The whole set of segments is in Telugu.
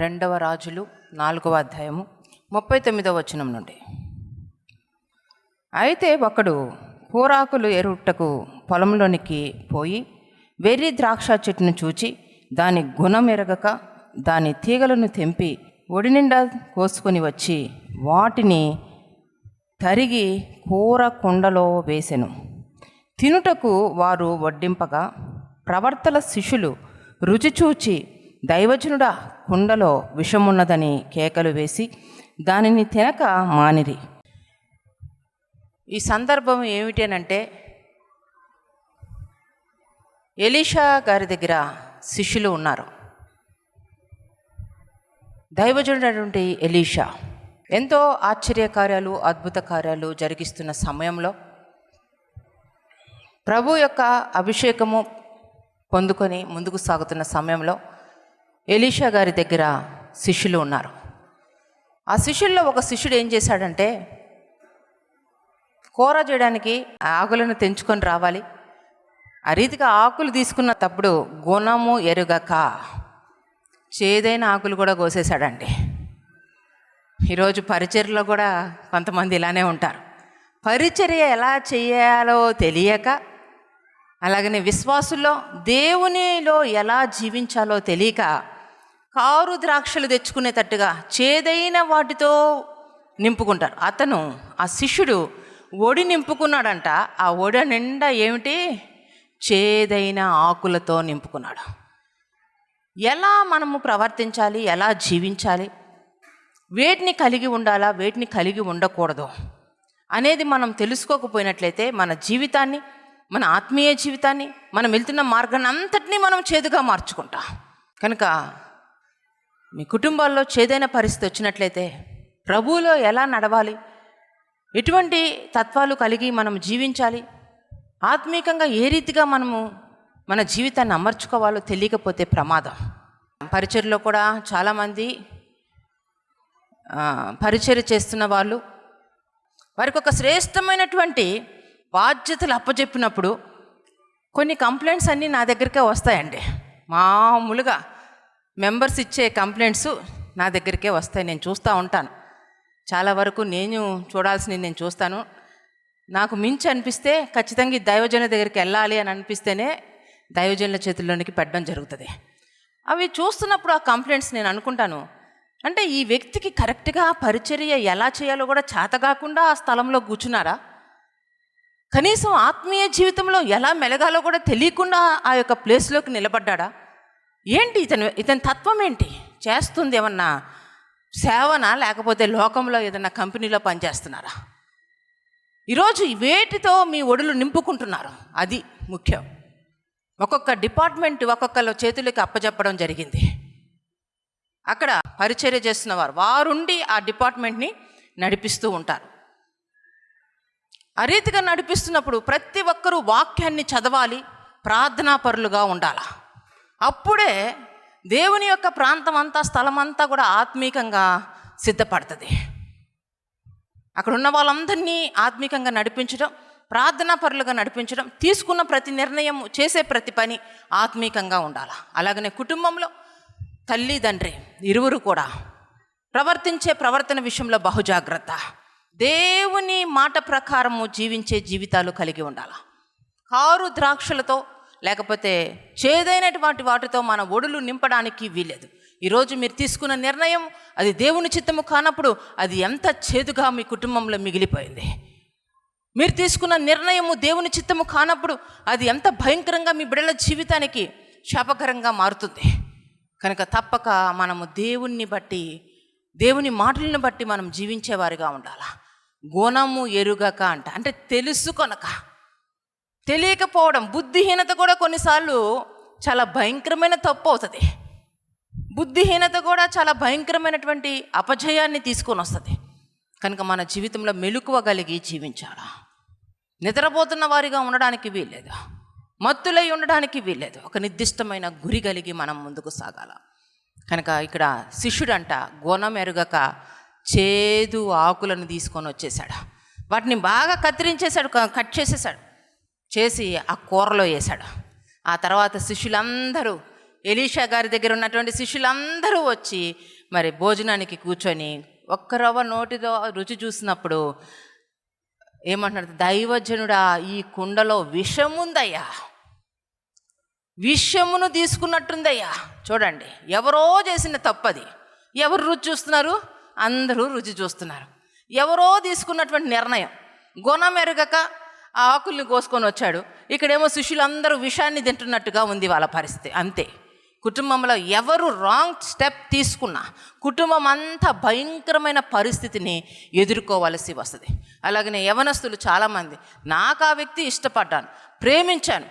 రెండవ రాజులు 4వ అధ్యాయము 39వ వచనం నుండి. అయితే ఒకడు పూరాకులు ఎరుటకు పొలంలోనికి పోయి వెర్రి ద్రాక్ష చెట్టును చూచి దాని గుణం ఎరగక దాని తీగలను తెంపి ఒడి నిండా కోసుకొని వచ్చి వాటిని తరిగి కూర కుండలో వేసెను. తినుటకు వారు వడ్డింపగా ప్రవర్తల శిష్యులు రుచి చూచి దైవజనుడా, కుండలో విషమున్నదని కేకలు వేసి దానిని తినక మానిరి. ఈ సందర్భం ఏమిటనంటే, ఎలీషా గారి దగ్గర శిష్యులు ఉన్నారు. దైవజనుడైనటువంటి ఎలీషా ఎంతో ఆశ్చర్యకార్యాలు, అద్భుత కార్యాలు జరిగిస్తున్న సమయంలో, ప్రభు యొక్క అభిషేకము పొందుకొని ముందుకు సాగుతున్న సమయంలో ఎలీషా గారి దగ్గర శిష్యులు ఉన్నారు. ఆ శిష్యుల్లో ఒక శిష్యుడు ఏం చేశాడంటే, కూర చేయడానికి ఆకులను తెంచుకొని రావాలి. ఆ రీతిగా ఆకులు తీసుకున్నప్పుడు గుణము ఎరుగక చేదైన ఆకులు కూడా కోసేశాడండి. ఈరోజు పరిచర్యలో కూడా కొంతమంది ఇలానే ఉంటారు. పరిచర్య ఎలా చేయాలో తెలియక, అలాగనే విశ్వాసుల్లో దేవునిలో ఎలా జీవించాలో తెలియక కారు ద్రాక్షలు తెచ్చుకునేటట్టుగా చేదైన వాటితో నింపుకుంటారు. ఆ శిష్యుడు ఒడి నింపుకున్నాడంట. ఆ ఒడి నిండా ఏమిటి? చేదైన ఆకులతో నింపుకున్నాడు. ఎలా మనము ప్రవర్తించాలి, ఎలా జీవించాలి, వేటిని కలిగి ఉండాలా, వేటిని కలిగి ఉండకూడదు అనేది మనం తెలుసుకోకపోయినట్లయితే మన జీవితాన్ని, మన ఆత్మీయ జీవితాన్ని, మనం వెళ్తున్న మార్గాన్ని అంతటినీ మనం చేదుగా మార్చుకుంటాం. కనుక మీ కుటుంబాల్లో చేదైన పరిస్థితి వచ్చినట్లయితే ప్రభువులో ఎలా నడవాలి, ఎటువంటి తత్వాలు కలిగి మనం జీవించాలి, ఆత్మీయంగా ఏ రీతిగా మనము మన జీవితాన్ని అమర్చుకోవాలో తెలియకపోతే ప్రమాదం. పరిచర్యలో కూడా చాలామంది పరిచర్య చేస్తున్న వాళ్ళు వారికి ఒక శ్రేష్టమైనటువంటి బాధ్యతలు అప్పచెప్పినప్పుడు కొన్ని కంప్లైంట్స్ అన్నీ నా దగ్గరికే వస్తాయండి. మామూలుగా మెంబర్స్ ఇచ్చే కంప్లైంట్స్ నా దగ్గరికే వస్తాయి. నేను చూస్తూ ఉంటాను. చాలా వరకు నేను చూడాల్సినవి నేను చూస్తాను. నాకు మించి అనిపిస్తే ఖచ్చితంగా ఈ దైవజనుల దగ్గరికి వెళ్ళాలి అని అనిపిస్తేనే దైవజనుల చేతుల్లోనికి పెట్టడం జరుగుతుంది. అవి చూస్తున్నప్పుడు ఆ కంప్లైంట్స్ నేను అనుకుంటాను, అంటే ఈ వ్యక్తికి కరెక్ట్గా పరిచర్య ఎలా చేయాలో కూడా చేతగాకుండా ఆ స్థలంలో కూర్చున్నారా? కనీసం ఆత్మీయ జీవితంలో ఎలా మెలగాలో కూడా తెలియకుండా ఆ యొక్క ప్లేస్లోకి నిలబడ్డా? ఏంటి ఇతని తత్వం ఏంటి? చేస్తుంది ఏమన్నా సేవనా, లేకపోతే లోకంలో ఏదన్నా కంపెనీలో పనిచేస్తున్నారా? ఈరోజు వేటితో మీ ఒడులు నింపుకుంటున్నారు, అది ముఖ్యం. ఒక్కొక్క డిపార్ట్మెంట్ ఒక్కొక్కళ్ళ చేతులకి అప్పచెప్పడం జరిగింది. అక్కడ పరిచర్య చేస్తున్న వారుండి ఆ డిపార్ట్మెంట్ని నడిపిస్తూ ఉంటారు. ఆ రీతిగా నడిపిస్తున్నప్పుడు ప్రతి ఒక్కరూ వాక్యాన్ని చదవాలి, ప్రార్థనాపరులుగా ఉండాలి. అప్పుడే దేవుని యొక్క ప్రాంతం అంతా, స్థలం అంతా కూడా ఆత్మీకంగా సిద్ధపడుతుంది. అక్కడ ఉన్న వాళ్ళందరినీ ఆత్మీకంగా నడిపించడం, ప్రార్థనాపరులుగా నడిపించడం, తీసుకున్న ప్రతి నిర్ణయం, చేసే ప్రతి పని ఆత్మీకంగా ఉండాలి. అలాగనే కుటుంబంలో తల్లి తండ్రి ఇరువురు కూడా ప్రవర్తించే ప్రవర్తన విషయంలో బహుజాగ్రత్త, దేవుని మాట ప్రకారము జీవించే జీవితాలు కలిగి ఉండాలి. కారు ద్రాక్షలతో లేకపోతే చేదైనటువంటి వాటితో మన ఒడులు నింపడానికి వీలేదు. ఈరోజు మీరు తీసుకున్న నిర్ణయం అది దేవుని చిత్తము కానప్పుడు అది ఎంత చేదుగా మీ కుటుంబంలో మిగిలిపోయింది. మీరు తీసుకున్న నిర్ణయము దేవుని చిత్తము కానప్పుడు అది ఎంత భయంకరంగా మీ బిడ్డల జీవితానికి శాపకరంగా మారుతుంది. కనుక తప్పక మనము దేవుణ్ణి బట్టి, దేవుని మాటలను బట్టి మనం జీవించేవారిగా ఉండాలి. గుణము ఎరుగక అంటే తెలుసుకొనక, తెలియకపోవడం, బుద్ధిహీనత కూడా కొన్నిసార్లు చాలా భయంకరమైన తప్పు అవుతుంది. బుద్ధిహీనత కూడా చాలా భయంకరమైనటువంటి అపజయాన్ని తీసుకొని వస్తుంది. కనుక మన జీవితంలో మెలకువగలిగి జీవించాలా. నిద్రపోతున్న వారిగా ఉండడానికి వీల్లేదు, మత్తులై ఉండడానికి వీల్లేదు. ఒక నిర్దిష్టమైన గురి కలిగి మనం ముందుకు సాగాల. కనుక ఇక్కడ శిష్యుడంట గుణం ఎరుగక చేదు ఆకులను తీసుకొని వచ్చేసాడు. వాటిని బాగా కత్తిరించేశాడు, కట్ చేసేసాడు, చేసి ఆ కూరలో వేశాడు. ఆ తర్వాత శిష్యులందరూ ఎలీషా గారి దగ్గర ఉన్నటువంటి శిష్యులందరూ వచ్చి మరి భోజనానికి కూర్చొని ఒక్క రవ్వ నోటితో రుచి చూసినప్పుడు ఏమంటున్నారు, దైవజనుడా ఈ కుండలో విషముందయ్యా, విషమును తీసుకున్నట్టుందయ్యా. చూడండి, ఎవరో చేసిన తప్పది. ఎవరు రుచి చూస్తున్నారు? అందరూ రుచి చూస్తున్నారు. ఎవరో తీసుకున్నటువంటి నిర్ణయం, గుణమెరుగక ఆ ఆకుల్ని కోసుకొని వచ్చాడు. ఇక్కడేమో శిష్యులందరూ విషాన్ని తింటున్నట్టుగా ఉంది వాళ్ళ పరిస్థితి. అంతే, కుటుంబంలో ఎవరు రాంగ్ స్టెప్ తీసుకున్నా కుటుంబం అంతా భయంకరమైన పరిస్థితిని ఎదుర్కోవలసి వస్తుంది. అలాగనే యవనస్తులు చాలామంది, నాకు ఆ వ్యక్తి ఇష్టపడ్డాను, ప్రేమించాను,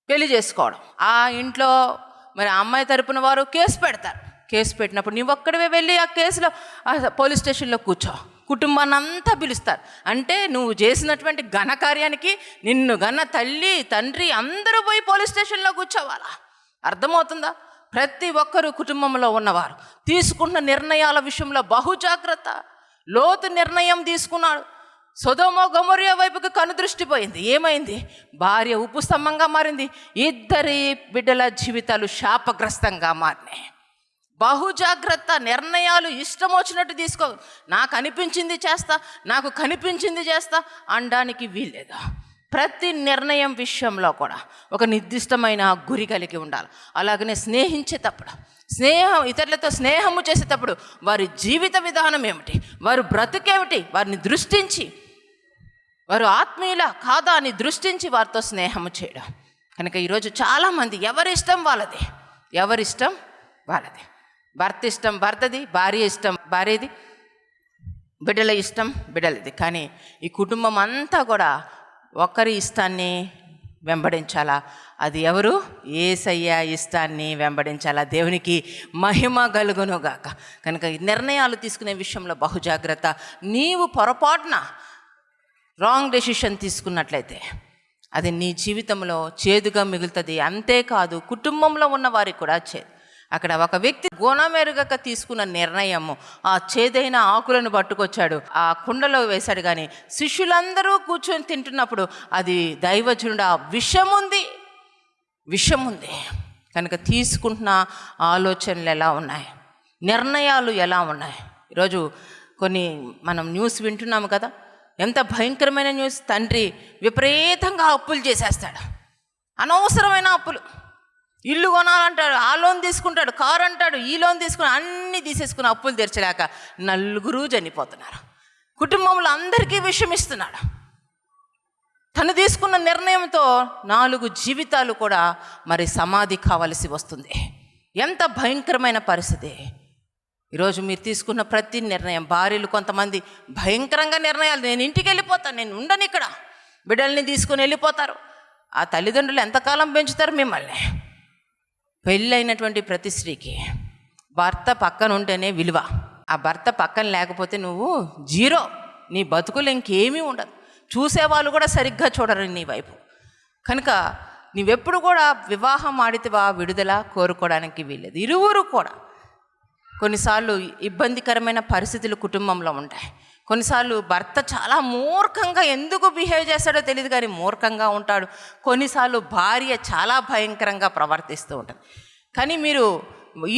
పెళ్లి చేసుకోవడం, ఆ ఇంట్లో మరి అమ్మాయి తరపున వారు కేసు పెడతారు. కేసు పెట్టినప్పుడు నువ్వు ఒక్కడివే వెళ్ళి ఆ కేసులో పోలీస్ స్టేషన్లో కూర్చో, కుటుంబాన్ని అంతా పిలుస్తారు. అంటే నువ్వు చేసినటువంటి ఘనకార్యానికి నిన్ను గన్న తల్లి తండ్రి అందరూ పోయి పోలీస్ స్టేషన్లో కూర్చోవాలా? అర్థమవుతుందా? ప్రతి ఒక్కరూ కుటుంబంలో ఉన్నవారు తీసుకున్న నిర్ణయాల విషయంలో బహుజాగ్రత్త. లోతు నిర్ణయం తీసుకున్నాడు. సొదొమ గొమొర్రా వైపుకి కనుదృష్టి పోయింది. ఏమైంది? భార్య ఉప్పు స్తంభంగా మారింది. ఇద్దరి బిడ్డల జీవితాలు శాపగ్రస్తంగా మారినాయి. బహుజాగ్రత్త. నిర్ణయాలు ఇష్టం వచ్చినట్టు తీసుకో, నాకు అనిపించింది చేస్తా, నాకు కనిపించింది చేస్తా అనడానికి వీల్లేదు. ప్రతి నిర్ణయం విషయంలో కూడా ఒక నిర్దిష్టమైన గురి కలిగి ఉండాలి. అలాగనే స్నేహించేటప్పుడు, ఇతరులతో స్నేహము చేసేటప్పుడు వారి జీవిత విధానం ఏమిటి, వారు బ్రతుకేమిటి, వారిని దృష్టించి, వారు ఆత్మీయుల కాదా అని దృష్టించి వారితో స్నేహము చేయడం. కనుక ఈరోజు చాలామంది ఎవరిష్టం వాళ్ళది, భర్త ఇష్టం భర్తది, భార్య ఇష్టం భార్యది, బిడ్డల ఇష్టం బిడ్డలది. కానీ ఈ కుటుంబం అంతా కూడా ఒకరి ఇష్టాన్ని వెంబడించాలా? అది ఎవరు? యేసయ్య ఇష్టాన్ని వెంబడించాలా. దేవునికి మహిమ కలుగునుగాక. కనుక ఈ నిర్ణయాలు తీసుకునే విషయంలో బహుజాగ్రత్త. నీవు పొరపాటున రాంగ్ డెసిషన్ తీసుకున్నట్లయితే అది నీ జీవితంలో చేదుగా మిగులుతుంది. అంతేకాదు, కుటుంబంలో ఉన్న వారికి కూడా చేదు. అక్కడ ఒక వ్యక్తి గుణమెరుగక తీసుకున్న నిర్ణయము ఆ చేదైన ఆకులను పట్టుకొచ్చాడు, ఆ కుండలో వేశాడు. కానీ శిష్యులందరూ కూర్చొని తింటున్నప్పుడు అది దైవజనుడా విషముంది. కనుక తీసుకుంటున్న ఆలోచనలు ఎలా ఉన్నాయి, నిర్ణయాలు ఎలా ఉన్నాయి? ఈరోజు కొన్ని మనం న్యూస్ వింటున్నాము కదా, ఎంత భయంకరమైన న్యూస్. తండ్రి విపరీతంగా అప్పులు చేసేస్తాడు, అనవసరమైన అప్పులు. ఇల్లు కొనాలంటాడు, ఆ లోన్ తీసుకుంటాడు, కారు అంటాడు, ఈ లోన్ తీసుకుని అన్నీ తీసేసుకుని అప్పులు తెరచలేక నలుగురు చనిపోతున్నారు. కుటుంబంలో అందరికీ విషయం ఇస్తున్నాడు. తను తీసుకున్న నిర్ణయంతో 4 జీవితాలు కూడా మరి సమాధి కావలసి వస్తుంది. ఎంత భయంకరమైన పరిస్థితి. ఈరోజు మీరు తీసుకున్న ప్రతి నిర్ణయం, భార్యలు కొంతమంది భయంకరంగా నిర్ణయాలు, నేను ఇంటికి వెళ్ళిపోతాను, నేను ఉండను ఇక్కడ, బిడ్డల్ని తీసుకుని వెళ్ళిపోతారు. ఆ తల్లిదండ్రులు ఎంతకాలం పెంచుతారు మిమ్మల్ని? పెళ్ళైనటువంటి ప్రతి స్త్రీకి భర్త పక్కన ఉంటేనే విలువ. ఆ భర్త పక్కన లేకపోతే నువ్వు జీరో, నీ బతుకులు ఇంకేమీ ఉండదు. చూసేవాళ్ళు కూడా సరిగ్గా చూడరు నీ వైపు. కనుక నీవెప్పుడు కూడా వివాహం ఆడితేవా విడుదల కోరుకోవడానికి వీల్లేదు. ఇరువురు కూడా కొన్నిసార్లు ఇబ్బందికరమైన పరిస్థితులు కుటుంబంలో ఉంటాయి. కొన్నిసార్లు భర్త చాలా మూర్ఖంగా ఎందుకు బిహేవ్ చేస్తాడో తెలియదు కానీ మూర్ఖంగా ఉంటాడు. కొన్నిసార్లు భార్య చాలా భయంకరంగా ప్రవర్తిస్తూ ఉంటుంది. కానీ మీరు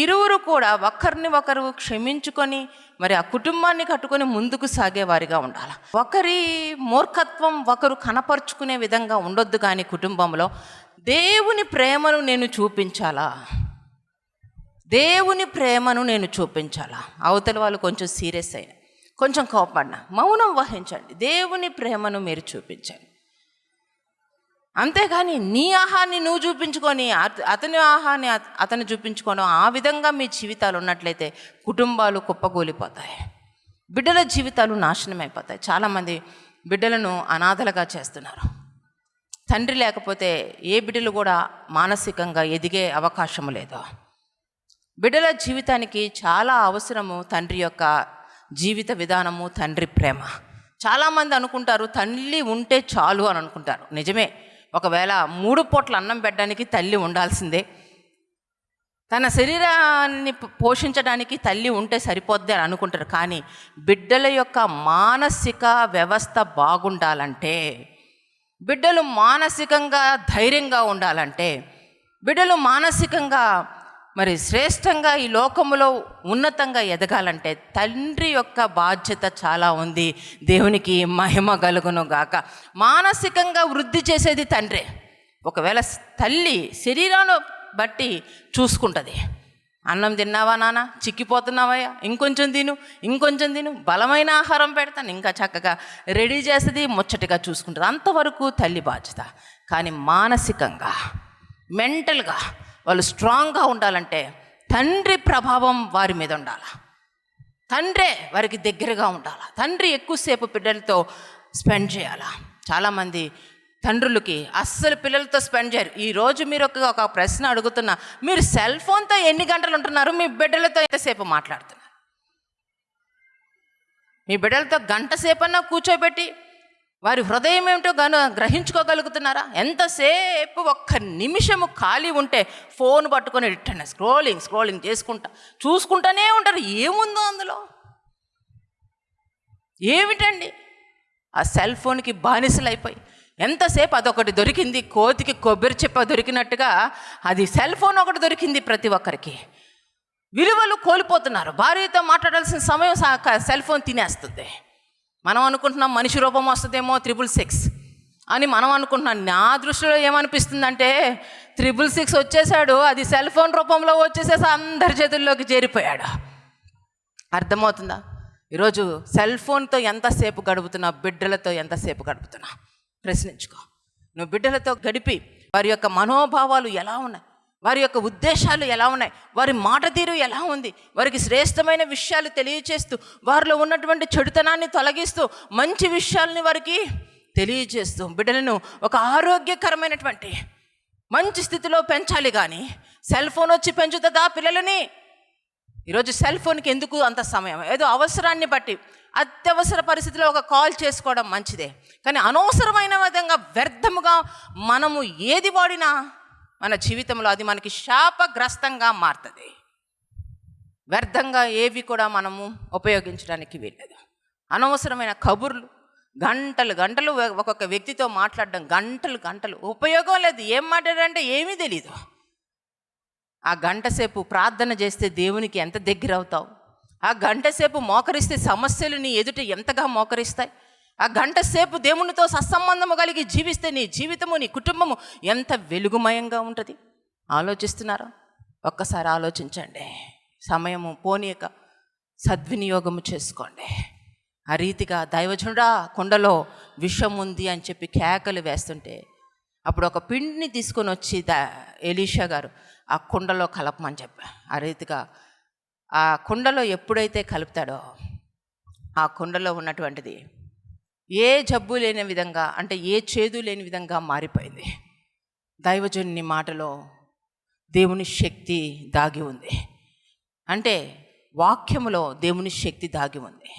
ఇరువురు కూడా ఒకరిని ఒకరు క్షమించుకొని మరి ఆ కుటుంబాన్ని కట్టుకొని ముందుకు సాగేవారిగా ఉండాలి. ఒకరి మూర్ఖత్వం ఒకరు కనపరుచుకునే విధంగా ఉండొద్దు. కానీ కుటుంబంలో దేవుని ప్రేమను నేను చూపించాలా, దేవుని ప్రేమను నేను చూపించాలా. అవతల వాళ్ళు కొంచెం సీరియస్ అయినా, కొంచెం కోపడినా మౌనం వహించండి. దేవుని ప్రేమను మీరు చూపించండి. అంతేగాని నీ ఆహాన్ని నువ్వు చూపించుకొని అతని ఆహాన్ని అతను చూపించుకోవడం, ఆ విధంగా మీ జీవితాలు ఉన్నట్లయితే కుటుంబాలు కుప్పకూలిపోతాయి, బిడ్డల జీవితాలు నాశనం అయిపోతాయి. చాలామంది బిడ్డలను అనాథలుగా చేస్తున్నారు. తండ్రి లేకపోతే ఏ బిడ్డలు కూడా మానసికంగా ఎదిగే అవకాశం లేదు. బిడ్డల జీవితానికి చాలా అవసరము తండ్రి యొక్క జీవిత విధానము, తండ్రి ప్రేమ. చాలామంది అనుకుంటారు తల్లి ఉంటే చాలు అని అనుకుంటారు. నిజమే, ఒకవేళ 3 పూట్ల అన్నం పెట్టడానికి తల్లి ఉండాల్సిందే. తన శరీరాన్ని పోషించడానికి తల్లి ఉంటే సరిపోద్ది అని అనుకుంటారు. కానీ బిడ్డల యొక్క మానసిక వ్యవస్థ బాగుండాలంటే, బిడ్డలు మానసికంగా ధైర్యంగా ఉండాలంటే బిడ్డలు మానసికంగా మరి శ్రేష్టంగా ఈ లోకములో ఉన్నతంగా ఎదగాలంటే తండ్రి యొక్క బాధ్యత చాలా ఉంది. దేవునికి మహిమ కలుగును గాక. మానసికంగా వృద్ధి చేసేది తండ్రే. ఒకవేళ తల్లి శరీరాన్ని బట్టి చూసుకుంటుంది. అన్నం తిన్నావా నాన్న, చిక్కిపోతున్నావయ్యా, ఇంకొంచెం తిను, బలమైన ఆహారం పెడతాను, ఇంకా చక్కగా రెడీ చేస్తుంది, ముచ్చటగా చూసుకుంటుంది. అంతవరకు తల్లి బాధ్యత. కానీ మానసికంగా మెంటల్గా వాళ్ళు స్ట్రాంగ్గా ఉండాలంటే తండ్రి ప్రభావం వారి మీద ఉండాలి. తండ్రే వారికి దగ్గరగా ఉండాలి. తండ్రి ఎక్కువసేపు పిల్లలతో స్పెండ్ చేయాలా. చాలామంది తండ్రులకి అస్సలు పిల్లలతో స్పెండ్ చేయరు. ఈరోజు మీరు ఒక ప్రశ్న అడుగుతున్నా, మీరు సెల్ ఫోన్తో ఎన్ని గంటలు ఉంటున్నారు? మీ బిడ్డలతో ఎంతసేపు మాట్లాడుతున్నారు? మీ బిడ్డలతో గంట సేపన్నా కూర్చోబెట్టి వారి హృదయం ఏమిటో గ్రహించుకోగలుగుతున్నారా? ఎంతసేపు ఒక్క నిమిషము ఖాళీ ఉంటే ఫోన్ పట్టుకొని రిటర్న్ స్క్రోలింగ్ చూసుకుంటానే ఉంటారు. ఏముందో అందులో? ఏమిటండి? ఆ సెల్ ఫోన్కి బానిసలు అయిపోయి ఎంతసేపు అదొకటి దొరికింది, కోతికి కొబ్బరి చెప్ప దొరికినట్టుగా అది సెల్ ఫోన్ ఒకటి దొరికింది. ప్రతి ఒక్కరికి విలువలు కోల్పోతున్నారు. భార్యతో మాట్లాడాల్సిన సమయం సెల్ ఫోన్ తినేస్తుంది. మనం అనుకుంటున్నాం మనిషి రూపం వస్తుందేమో 666 అని మనం అనుకుంటున్నాం. నా దృష్టిలో ఏమనిపిస్తుందంటే 666 వచ్చేసాడు, అది సెల్ ఫోన్ రూపంలో వచ్చేసేసి అందరి చేతుల్లోకి చేరిపోయాడు. అర్థమవుతుందా? ఈరోజు సెల్ ఫోన్తో ఎంతసేపు గడుపుతున్నా, బిడ్డలతో ఎంతసేపు గడుపుతున్నా ప్రశ్నించుకో. నువ్వు బిడ్డలతో గడిపి వారి యొక్క మనోభావాలు ఎలా ఉన్నాయి, వారి యొక్క ఉద్దేశాలు ఎలా ఉన్నాయి, వారి మాట తీరు ఎలా ఉంది, వారికి శ్రేష్టమైన విషయాలు తెలియచేస్తూ, వారిలో ఉన్నటువంటి చెడుతనాన్ని తొలగిస్తూ, మంచి విషయాల్ని వారికి తెలియజేస్తూ బిడ్డలను ఒక ఆరోగ్యకరమైనటువంటి మంచి స్థితిలో పెంచాలి. కానీ సెల్ ఫోన్ వచ్చి పెంచుతుందా పిల్లలని? ఈరోజు సెల్ ఫోన్కి ఎందుకు అంత సమయం? ఏదో అవసరాన్ని బట్టి అత్యవసర పరిస్థితిలో ఒక కాల్ చేసుకోవడం మంచిదే, కానీ అనవసరమైన విధంగా వ్యర్థముగా మనము ఏది వాడినా మన జీవితంలో అది మనకి శాపగ్రస్తంగా మారుతుంది. వ్యర్థంగా ఏవి కూడా మనము ఉపయోగించడానికి వీల్లేదు. అనవసరమైన కబుర్లు, గంటలు ఒక్కొక్క వ్యక్తితో మాట్లాడడం, గంటలు ఉపయోగం లేదు. ఏం మాట్లాడారంటే ఏమీ తెలీదు. ఆ గంట సేపు ప్రార్థన చేస్తే దేవునికి ఎంత దగ్గర అవుతావు? ఆ గంట సేపు మోకరిస్తే సమస్యలు నీ ఎదుట ఎంతగా మోకరిస్తాయి? ఆ గంట సేపు దేవునితో సత్సంబంధము కలిగి జీవిస్తే నీ జీవితము, నీ కుటుంబము ఎంత వెలుగుమయంగా ఉంటుంది. ఆలోచిస్తున్నారా? ఒక్కసారి ఆలోచించండి. సమయము పోనీయక సద్వినియోగము చేసుకోండి. ఆ రీతిగా దైవజనుడా కొండలో విషం ఉంది అని చెప్పి కేకలు వేస్తుంటే అప్పుడు ఒక పిండిని తీసుకొని వచ్చి ఎలీషా గారు ఆ కుండలో కలపమని చెప్పారు. ఆ రీతిగా ఆ కుండలో ఎప్పుడైతే కలుపుతాడో ఆ కుండలో ఉన్నటువంటిది ఏ జబ్బు లేని విధంగా, అంటే ఏ చేదు లేని విధంగా మారిపోయింది. దైవజనుని మాటలో దేవుని శక్తి దాగి ఉంది. అంటే వాక్యములో దేవుని శక్తి దాగి ఉంది.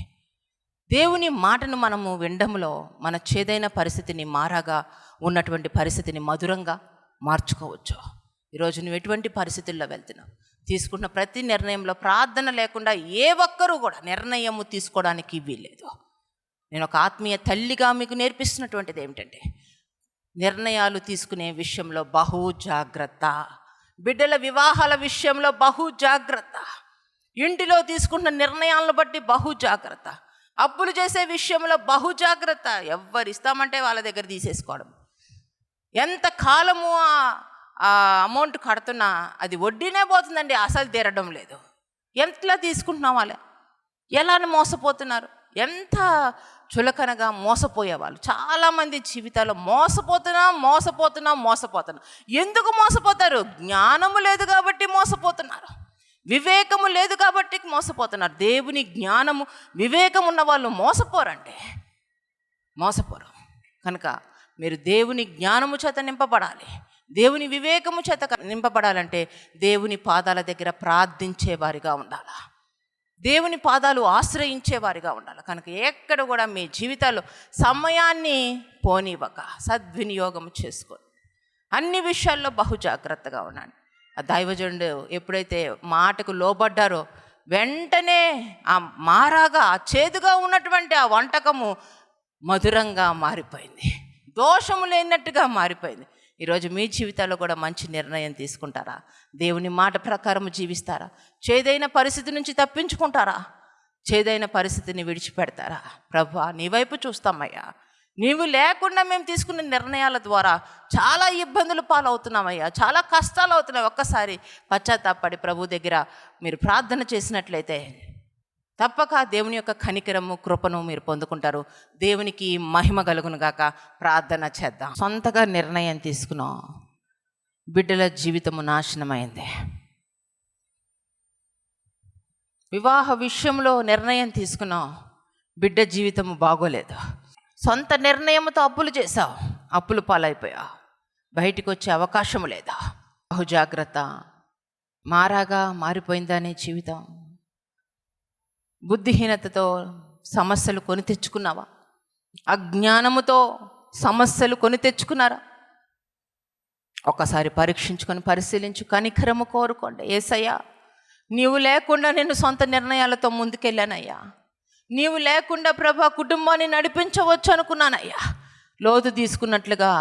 దేవుని మాటను మనము వినడంలో మన చేదైన పరిస్థితిని, మారాగా ఉన్నటువంటి పరిస్థితిని మధురంగా మార్చుకోవచ్చు. ఈరోజు నువ్వు ఎటువంటి పరిస్థితుల్లో వెళ్తున్నావు? తీసుకున్న ప్రతి నిర్ణయంలో ప్రార్థన లేకుండా ఏ ఒక్కరూ కూడా నిర్ణయము తీసుకోవడానికి వీల్లేదు. నేను ఒక ఆత్మీయ తల్లిగా మీకు నేర్పిస్తున్నటువంటిది ఏమిటంటే, నిర్ణయాలు తీసుకునే విషయంలో బహు జాగ్రత్త. బిడ్డల వివాహాల విషయంలో బహు జాగ్రత్త. ఇంటిలో తీసుకుంటున్న నిర్ణయాలను బట్టి బహు జాగ్రత్త. అప్పులు చేసే విషయంలో బహు జాగ్రత్త. ఎవరు ఇస్తామంటే వాళ్ళ దగ్గర తీసేసుకోవడం. ఎంత కాలము ఆ అమౌంట్ కడుతున్నా అది వడ్డీనే పోతుందండి, అసలు తీరడం లేదు. ఎంతలా తీసుకుంటున్నాం వాళ్ళ, ఎలా మోసపోతున్నారు, ఎంత చులకనగా మోసపోయేవాళ్ళు. చాలామంది జీవితాల్లో మోసపోతున్నా. ఎందుకు మోసపోతారు? జ్ఞానము లేదు కాబట్టి మోసపోతున్నారు. వివేకము లేదు కాబట్టి మోసపోతున్నారు. దేవుని జ్ఞానము, వివేకం ఉన్న వాళ్ళు మోసపోరు. కనుక మీరు దేవుని జ్ఞానము చేత నింపబడాలి. దేవుని వివేకము చేత నింపబడాలంటే దేవుని పాదాల దగ్గర ప్రార్థించేవారిగా ఉండాలి. దేవుని పాదాలు ఆశ్రయించేవారిగా ఉండాలి. కనుక ఎక్కడ కూడా మీ జీవితాల్లో సమయాన్ని పోనివ్వక సద్వినియోగం చేసుకోండి. అన్ని విషయాల్లో బహు జాగ్రత్తగా ఉండండి. ఆ దైవజనుడు ఎప్పుడైతే మాటకు లోబడ్డారో వెంటనే ఆ మారాగా, ఆ చేదుగా ఉన్నటువంటి ఆ వంటకము మధురంగా మారిపోయింది, దోషము లేనట్టుగా మారిపోయింది. ఈరోజు మీ జీవితాల్లో కూడా మంచి నిర్ణయం తీసుకుంటారా? దేవుని మాట ప్రకారం జీవిస్తారా? చేదైన పరిస్థితి నుంచి తప్పించుకుంటారా? చేదైన పరిస్థితిని విడిచిపెడతారా? ప్రభువా, నీ వైపు చూస్తామయ్యా. నీవు లేకుండా మేము తీసుకున్న నిర్ణయాల ద్వారా చాలా ఇబ్బందులు పాలవుతున్నామయ్యా, చాలా కష్టాలు అవుతున్నాయి. ఒక్కసారి పశ్చాత్తాపడి ప్రభు దగ్గర మీరు ప్రార్థన చేసినట్లయితే తప్పక దేవుని యొక్క కనికరము, కృపను మీరు పొందుకుంటారు. దేవునికి మహిమ కలుగును గాక. ప్రార్థన చేద్దాం. సొంతగా నిర్ణయం తీసుకున్నాం, బిడ్డల జీవితము నాశనమైంది. వివాహ విషయంలో నిర్ణయం తీసుకున్నాం, బిడ్డ జీవితము బాగోలేదు. సొంత నిర్ణయంతో అప్పులు చేసావు, అప్పులు పాలైపోయావు, బయటికి వచ్చే అవకాశం లేదా? బహుజాగ్రత్త. మారాగా మారిపోయిందని జీవితం. బుద్ధిహీనతతో సమస్యలు కొని తెచ్చుకున్నావా? అజ్ఞానముతో సమస్యలు కొని తెచ్చుకున్నారా? ఒకసారి పరీక్షించుకొని పరిశీలించు, కనికరము కోరుకోండి. యేసయ్యా, నీవు లేకుండా నేను సొంత నిర్ణయాలతో ముందుకెళ్ళానయ్యా. నీవు లేకుండా ప్రభా కుటుంబాన్ని నడిపించవచ్చు అనుకున్నానయ్యా. లోతు తీసుకున్నట్లుగా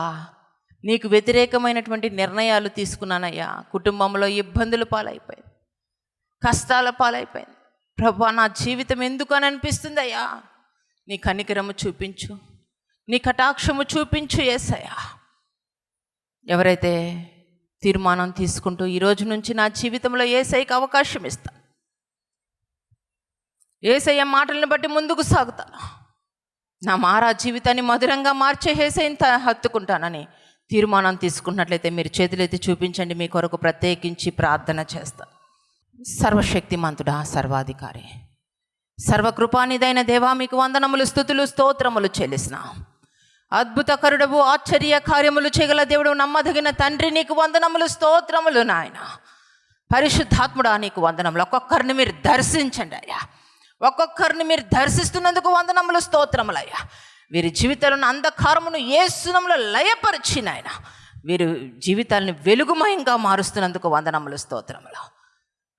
నీకు వ్యతిరేకమైనటువంటి నిర్ణయాలు తీసుకున్నానయ్యా. కుటుంబంలో ఇబ్బందులు పాలైపోయింది, కష్టాల పాలైపోయింది. ప్రభా, నా జీవితం ఎందుకు అని అనిపిస్తుంది అయ్యా. నీ కనికరము చూపించు, నీ కటాక్షము చూపించు యేసయ్యా. ఎవరైతే తీర్మానం తీసుకుంటూ ఈరోజు నుంచి నా జీవితంలో యేసయ్యకి అవకాశం ఇస్తాను, యేసయ్య మాటలను బట్టి ముందుకు సాగుతాను, నా మారా జీవితాన్ని మధురంగా మార్చే యేసయ్యని హత్తుకుంటానని తీర్మానం తీసుకున్నట్లయితే మీరు చేతులెత్తి చూపించండి. మీ కొరకు ప్రత్యేకించి ప్రార్థన చేస్తాను. సర్వశక్తిమంతుడా, సర్వాధికారి, సర్వకృపానిదైన దేవా, మీకు వందనములు, స్తుతులు, స్తోత్రములు చెల్లిస్తున్నాం. అద్భుతకరుడవు, ఆశ్చర్య కార్యములు చేయగల దేవుడు, నమ్మదగిన తండ్రి, నీకు వందనములు, స్తోత్రములు నాయన. పరిశుద్ధాత్ముడా, నీకు వందనములు. ఒక్కొక్కరిని మీరు దర్శించండి అయ్యా. ఒక్కొక్కరిని మీరు దర్శిస్తున్నందుకు వందనములు, స్తోత్రములు అయ్యా. వీరి జీవితాలను అంధకారమును యేసునామములో లయపరిచి నాయన, వీరి జీవితాలను వెలుగుమయంగా మారుస్తున్నందుకు వందనములు, స్తోత్రములు.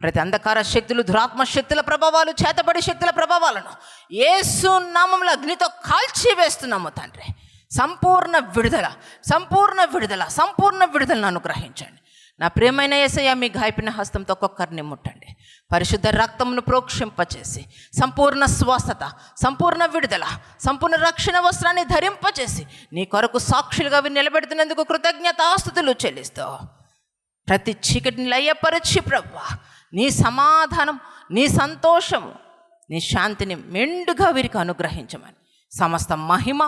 ప్రతి అంధకార శక్తులు, దురాత్మ శక్తుల ప్రభావాలు, చేతబడి శక్తుల ప్రభావాలను యేసు నామములో అగ్నితో కాల్చి వేస్తున్నాము తండ్రి. సంపూర్ణ విడుదల, సంపూర్ణ విడుదల, సంపూర్ణ విడుదలను అనుగ్రహించండి. నా ప్రియమైన యేసయ్య, మీ గాయపిన హస్తంతో ఒక్కొక్కరిని ముట్టండి. పరిశుద్ధ రక్తమును ప్రోక్షింపచేసి సంపూర్ణ స్వస్థత, సంపూర్ణ విడుదల, సంపూర్ణ రక్షణ వస్త్రాన్ని ధరింపచేసి నీ కొరకు సాక్షులుగా అవి నిలబెడుతున్నందుకు కృతజ్ఞతాస్తుతులు చెల్లిస్తూ ప్రతి చీకటిని లయపరచి ప్రభువా, నీ సమాధానం, నీ సంతోషము, నీ శాంతిని మెండుగా వీరికి అనుగ్రహించమని సమస్త మహిమ,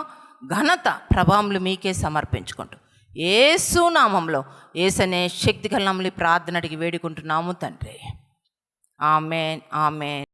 ఘనత, ప్రభావములు మీకే సమర్పించుకుంటూ యేసు నామములో, యేసనే శక్తి గల నామములో ప్రార్థన అడిగి వేడుకుంటున్నాము తండ్రి. ఆమేన్, ఆమేన్.